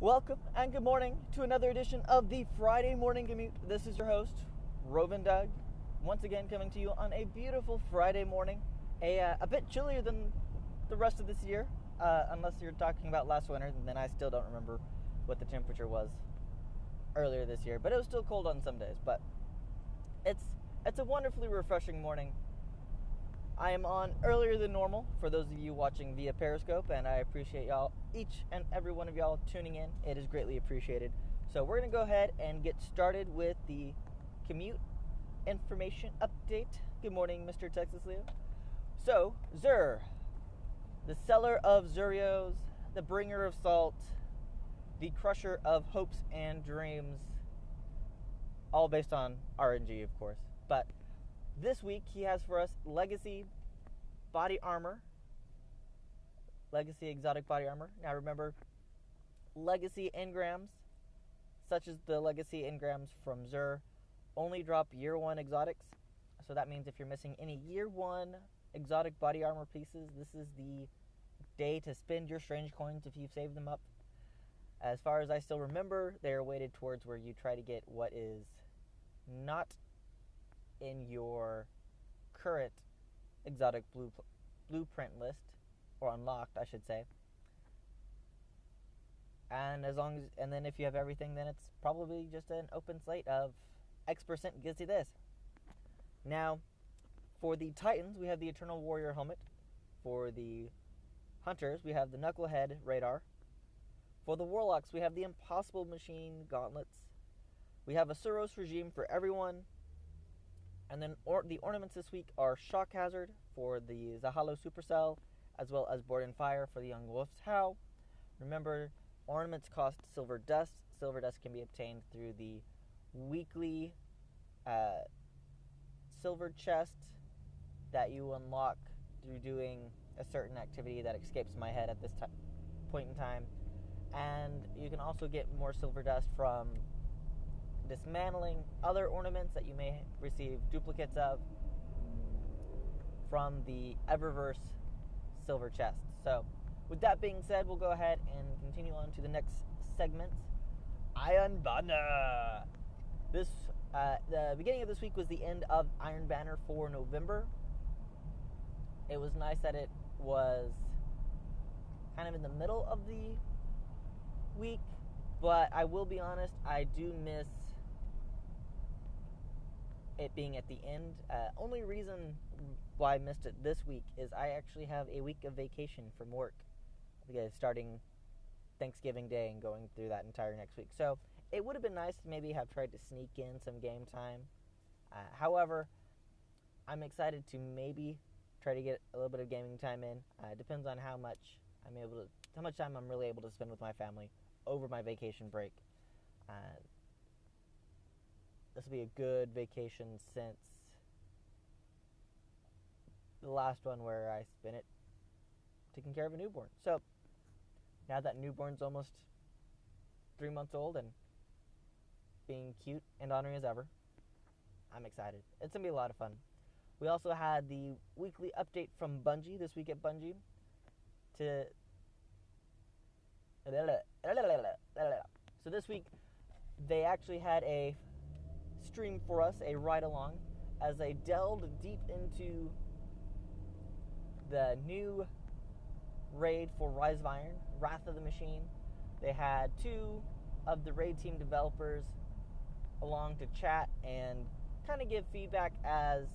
Welcome and good morning to another edition of the Friday Morning Commute. This is your host, Rovin Doug, once again coming to you on a beautiful Friday morning. A bit chillier than the rest of this year, unless you're talking about last winter, and then I still don't remember what the temperature was earlier this year. But it was still cold on some days. But it's a wonderfully refreshing morning. I am on earlier than normal for those of you watching via Periscope, and I appreciate y'all, each and every one of y'all tuning in. It is greatly appreciated. So we're going to go ahead and get started with the commute information update. Good morning, Mr. Texas Leo. So, Xur, the seller of Xurios, the bringer of salt, the crusher of hopes and dreams, all based on RNG, of course. But this week, he has for us Legacy Body Armor. Legacy Exotic Body Armor. Now remember, Legacy Engrams, such as the Legacy Engrams from Xur, only drop Year 1 exotics. So that means if you're missing any Year 1 exotic body armor pieces, this is the day to spend your strange coins if you've saved them up. As far as I still remember, they are weighted towards where you try to get what is not in your current exotic blueprint list, or unlocked, I should say. And then if you have everything, then it's probably just an open slate of X% gets you this. Now, for the Titans, we have the Eternal Warrior helmet. For the Hunters, we have the Knucklehead radar. For the Warlocks, we have the Impossible Machine gauntlets. We have a Suros regime for everyone. And then the ornaments this week are Shock Hazard for the Zahalo Supercell, as well as Board and Fire for the Young Wolf's Howl. Remember, ornaments cost silver dust. Silver dust can be obtained through the weekly silver chest that you unlock through doing a certain activity that escapes my head at this point in time. And you can also get more silver dust from dismantling other ornaments that you may receive duplicates of from the Eververse silver chest. So, with that being said, we'll go ahead and continue on to the next segment. Iron Banner! The beginning of this week was the end of Iron Banner for November. It was nice that it was kind of in the middle of the week, but I will be honest, I do miss it being at the end. Only reason why I missed it this week is I actually have a week of vacation from work, because starting Thanksgiving Day and going through that entire next week. So it would have been nice to maybe have tried to sneak in some game time. However, I'm excited to maybe try to get a little bit of gaming time in. It depends on how much time I'm really able to spend with my family over my vacation break. This will be a good vacation since the last one where I spent it taking care of a newborn. So, now that newborn's almost 3 months old and being cute and ornery as ever, I'm excited. It's going to be a lot of fun. We also had the weekly update from Bungie this week at Bungie. So this week, they actually had a stream for us, a ride-along, as they delved deep into the new raid for Rise of Iron, Wrath of the Machine. They had two of the raid team developers along to chat and kind of give feedback as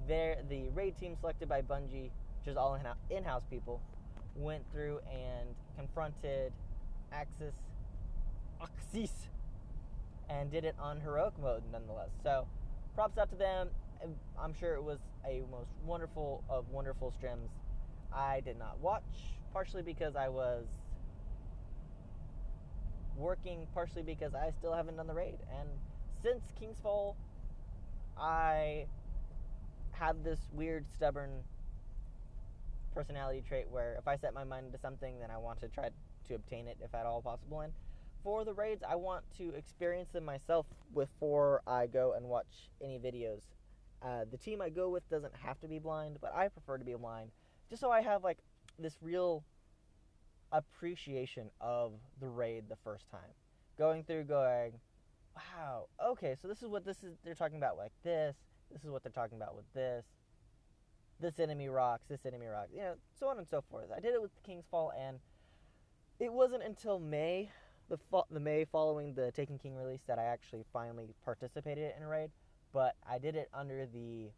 the raid team selected by Bungie, which is all in-house people, went through and confronted Axis, and did it on heroic mode nonetheless. So, props out to them. I'm sure it was a most wonderful of wonderful streams. I did not watch, partially because I was working, partially because I still haven't done the raid. And since King's Fall, I have this weird, stubborn personality trait where if I set my mind to something, then I want to try to obtain it if at all possible. And for the raids, I want to experience them myself before I go and watch any videos. The team I go with doesn't have to be blind, but I prefer to be blind, just so I have like this real appreciation of the raid the first time. Going through, going, wow, okay, so this is what they're talking about like this. This is what they're talking about with this. This enemy rocks, so on and so forth. I did it with King's Fall, and it wasn't until May, the May following the Taken King release, that I actually finally participated in a raid. But I did it under the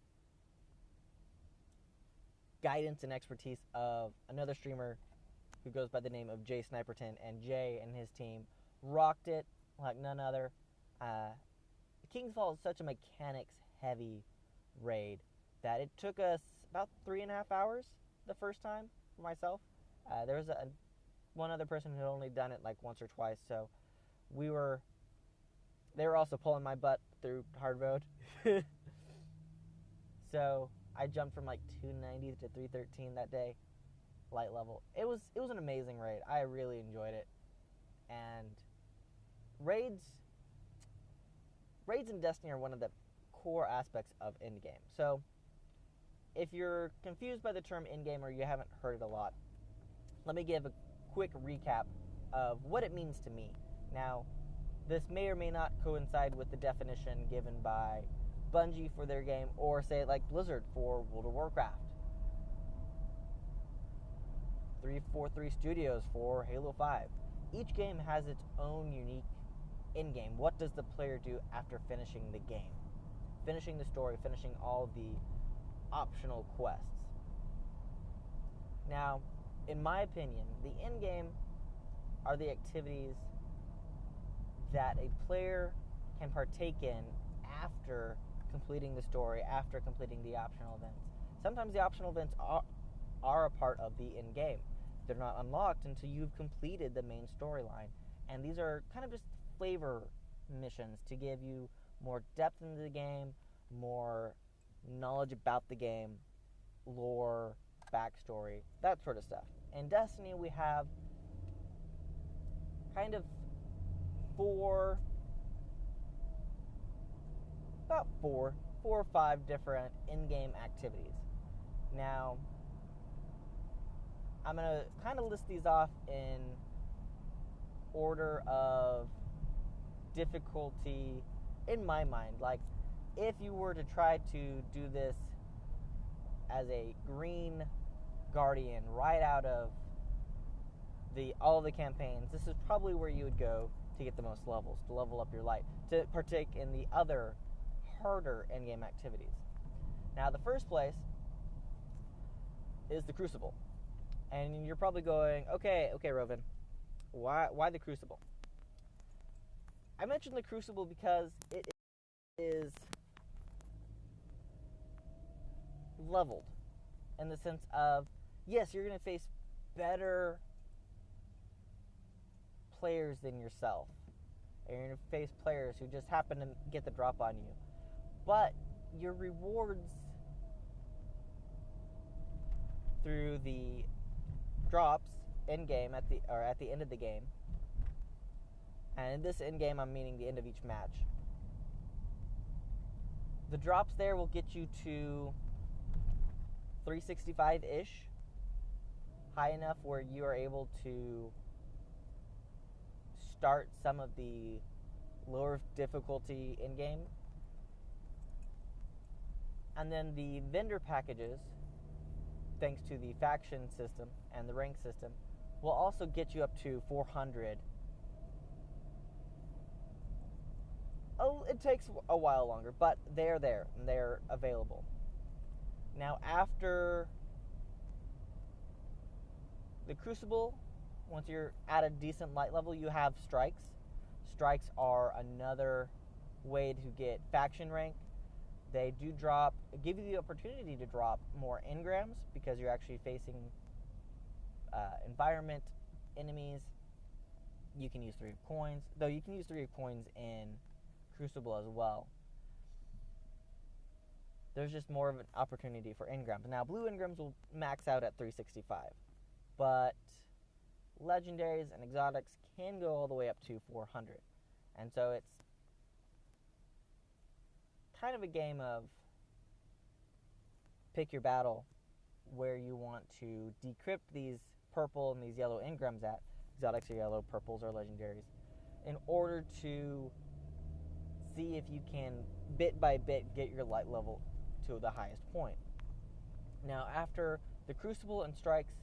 guidance and expertise of another streamer who goes by the name of Jay Sniperton, and Jay and his team rocked it like none other. King's Fall is such a mechanics-heavy raid that it took us about 3.5 hours the first time for myself. There was one other person who had only done it like once or twice, so they were also pulling my butt through hard mode. So I jumped from like 290 to 313 that day, light level. It was an amazing raid. I really enjoyed it. And raids in Destiny are one of the core aspects of endgame. So if you're confused by the term endgame or you haven't heard it a lot, let me give a quick recap of what it means to me. Now, this may or may not coincide with the definition given by Bungie for their game, or say it like Blizzard for World of Warcraft, 343 Studios for Halo 5. Each game has its own unique endgame. What does the player do after finishing the game? Finishing the story, finishing all the optional quests. Now, in my opinion, the endgame are the activities that a player can partake in after completing the story, after completing the optional events. Sometimes the optional events are a part of the end game. They're not unlocked until you've completed the main storyline. And these are kind of just flavor missions to give you more depth into the game, more knowledge about the game, lore, backstory, that sort of stuff. In Destiny, we have kind of four or five different in-game activities. Now, I'm going to kind of list these off in order of difficulty in my mind. Like, if you were to try to do this as a green guardian right out of all the campaigns, this is probably where you would go to get the most levels, to level up your light, to partake in the other harder endgame activities. Now, the first place is the Crucible. And you're probably going, okay, Rovan, why the Crucible? I mentioned the Crucible because it is leveled in the sense of, yes, you're going to face better players than yourself. And you're going to face players who just happen to get the drop on you. But your rewards through the drops in game at the end of the game, and in this end game I'm meaning the end of each match, the drops there will get you to 365-ish, high enough where you are able to start some of the lower difficulty in game. And then the vendor packages, thanks to the faction system and the rank system, will also get you up to 400. Oh, it takes a while longer, but they're there and they're available. Now, after the Crucible, once you're at a decent light level, you have strikes. Strikes are another way to get faction rank. They do give you the opportunity to drop more engrams because you're actually facing environment enemies. You can use 3 coins, though you can use 3 coins in Crucible as well. There's just more of an opportunity for engrams. Now, blue engrams will max out at 365, but legendaries and exotics can go all the way up to 400. And so it's kind of a game of pick your battle, where you want to decrypt these purple and these yellow engrams at. Exotics are yellow, purples are legendaries. In order to see if you can, bit by bit, get your light level to the highest point. Now, after the Crucible and Strikes,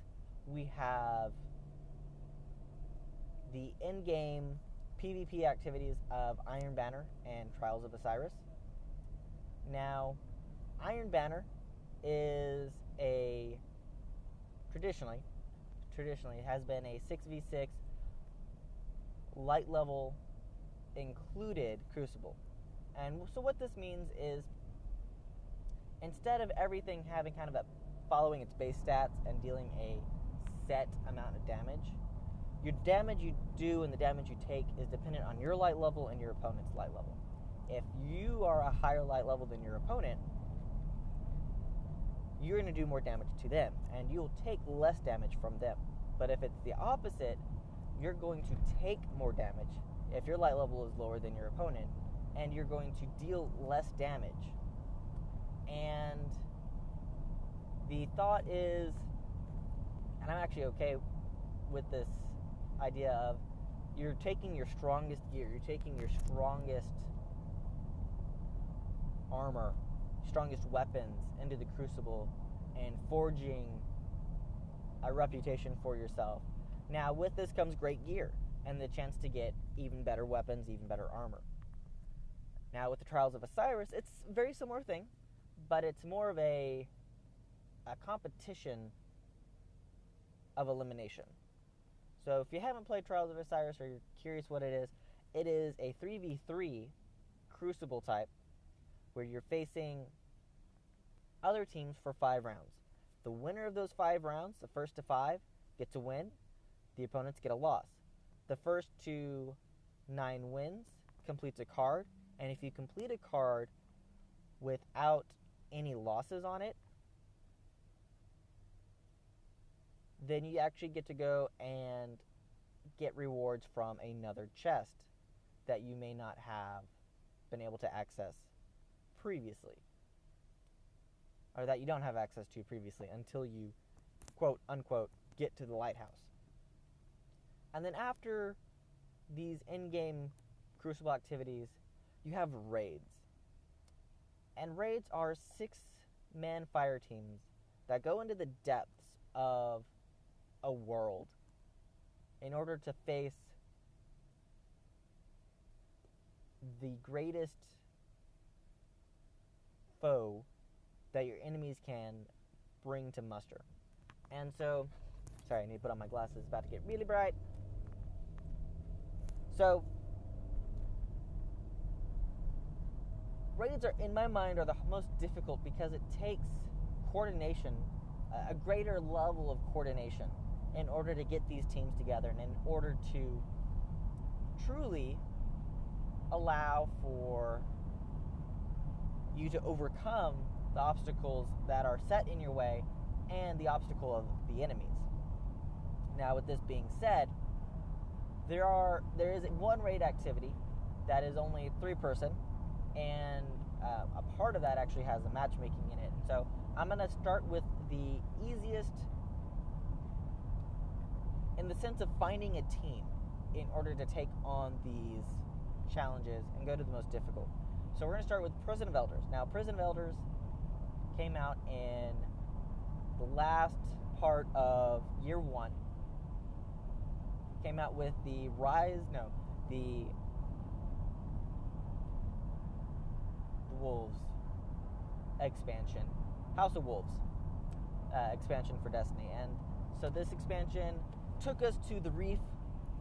we have the in-game PvP activities of Iron Banner and Trials of Osiris. Now, Iron Banner is traditionally has been a 6v6 light level included Crucible. And so what this means is, instead of everything having kind of following its base stats and dealing a set amount of damage, your damage you do and the damage you take is dependent on your light level and your opponent's light level. If you are a higher light level than your opponent, you're going to do more damage to them, and you'll take less damage from them. But if it's the opposite, you're going to take more damage if your light level is lower than your opponent, and you're going to deal less damage. And the thought is, and I'm actually okay with this idea of, you're taking your strongest gear, you're taking your strongest armor, strongest weapons into the Crucible and forging a reputation for yourself. Now, with this comes great gear and the chance to get even better weapons, even better armor. Now, with the Trials of Osiris, it's a very similar thing, but it's more of a competition of elimination. So if you haven't played Trials of Osiris or you're curious what it is a 3v3 Crucible type where you're facing other teams for 5 rounds. The winner of those 5 rounds, the first to 5, get to win. The opponents get a loss. The first to 9 wins completes a card, and if you complete a card without any losses on it, then you actually get to go and get rewards from another chest that you may not have been able to access previously, or that you don't have access to previously until you, quote unquote, get to the lighthouse. And then after these in-game Crucible activities, you have raids. And raids are 6-man fire teams that go into the depths of a world in order to face the greatest foe that your enemies can bring to muster. And so, sorry, I need to put on my glasses, it's about to get really bright. So, raids are, in my mind, are the most difficult because it takes coordination, a greater level of coordination, in order to get these teams together and in order to truly allow for you to overcome the obstacles that are set in your way and the obstacle of the enemies. Now, with this being said, there is one raid activity that is only 3-person, and a part of that actually has a matchmaking in it. So I'm going to start with the easiest in the sense of finding a team in order to take on these challenges and go to the most difficult. So we're going to start with Prison of Elders. Now, Prison of Elders came out in the last part of year 1. Came out with the Wolves expansion, House of Wolves expansion for Destiny. And so this expansion took us to the reef,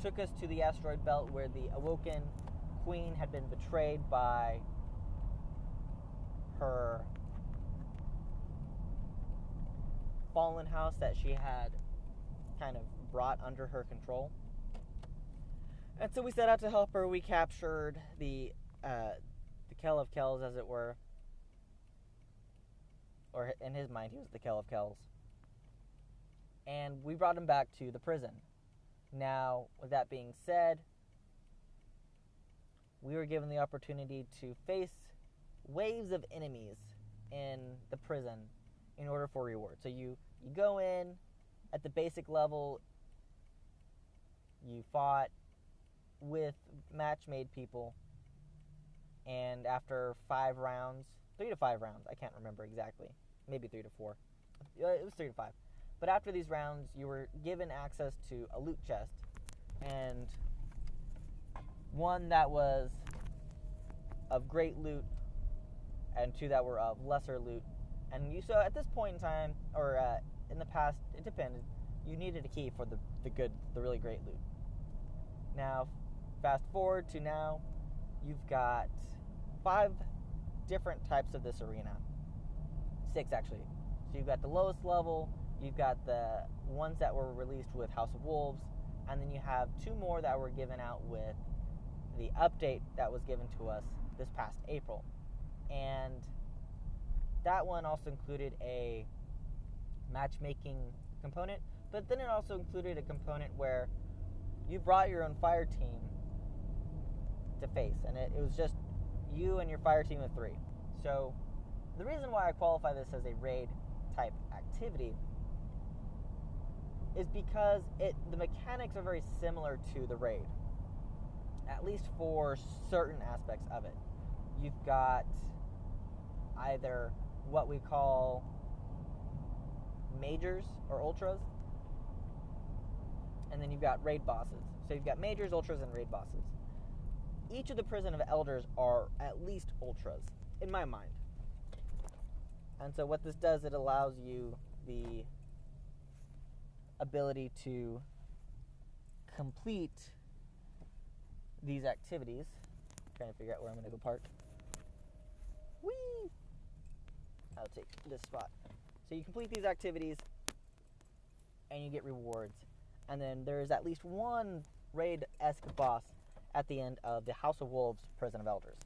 took us to the asteroid belt where the Awoken Queen had been betrayed by her fallen house that she had kind of brought under her control. And so we set out to help her. We captured the Kell of Kells, as it were. Or in his mind, he was the Kell of Kells. And we brought him back to the prison. Now, with that being said, we were given the opportunity to face waves of enemies in the prison in order for reward. So you go in At the basic level, you fought with match-made people, and after 5 rounds, 3 to 5 rounds, I can't remember exactly, maybe 3 to 4. It was 3 to 5. But after these rounds, you were given access to a loot chest, and one that was of great loot, and 2 that were of lesser loot. And you saw at this point in time, or in the past, it depended, you needed a key for the really great loot. Now, fast forward to now, you've got 5 different types of this arena. 6 actually. So you've got the lowest level, you've got the ones that were released with House of Wolves, and then you have 2 more that were given out with the update that was given to us this past April. And that one also included a matchmaking component, but then it also included a component where you brought your own fire team to face, and it was just you and your fire team of 3. So the reason why I qualify this as a raid type activity is because the mechanics are very similar to the raid, at least for certain aspects of it. You've got either what we call majors or ultras, and then you've got raid bosses. So you've got majors, ultras, and raid bosses. Each of the Prison of Elders are at least ultras, in my mind. And so what this does, it allows you the ability to complete these activities. I'm trying to figure out where I'm going to go park. Whee! I'll take this spot. So you complete these activities, and you get rewards. And then there's at least one raid-esque boss at the end of the House of Wolves Prison of Elders.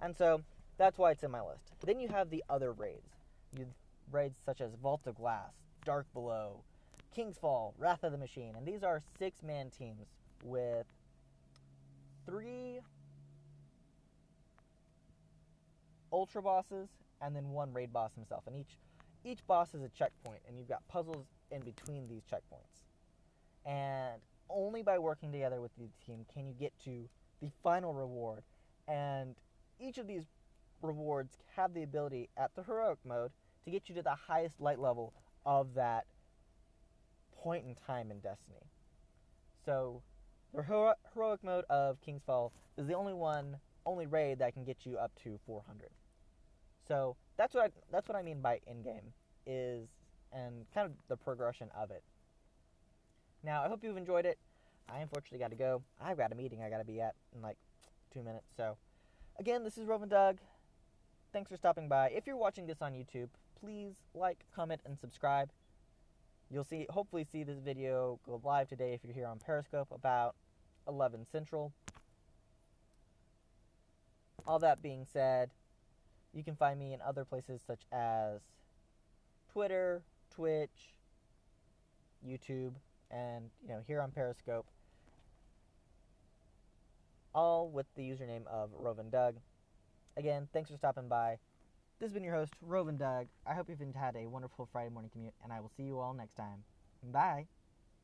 And so that's why it's in my list. Then you have the other raids. Raids such as Vault of Glass, Dark Below, King's Fall, Wrath of the Machine. And these are 6-man teams with 3 ultra bosses and then 1 raid boss himself. And each boss is a checkpoint, and you've got puzzles in between these checkpoints. And only by working together with the team can you get to the final reward. And each of these rewards have the ability at the heroic mode to get you to the highest light level of that point in time in Destiny. So the heroic mode of King's Fall is the only raid that can get you up to 400. So that's what I mean by in-game is, and kind of the progression of it. Now, I hope you've enjoyed it. I unfortunately got to go. I've got a meeting I got to be at in like 2 minutes. So, again, this is Rovin Doug. Thanks for stopping by. If you're watching this on YouTube, please like, comment, and subscribe. You'll hopefully see this video go live today if you're here on Periscope about 11 Central. All that being said, you can find me in other places such as Twitter, Twitch, YouTube, and here on Periscope, all with the username of Rovin Doug. Again, thanks for stopping by. This has been your host, Rovin Doug. I hope you've had a wonderful Friday morning commute, and I will see you all next time. Bye.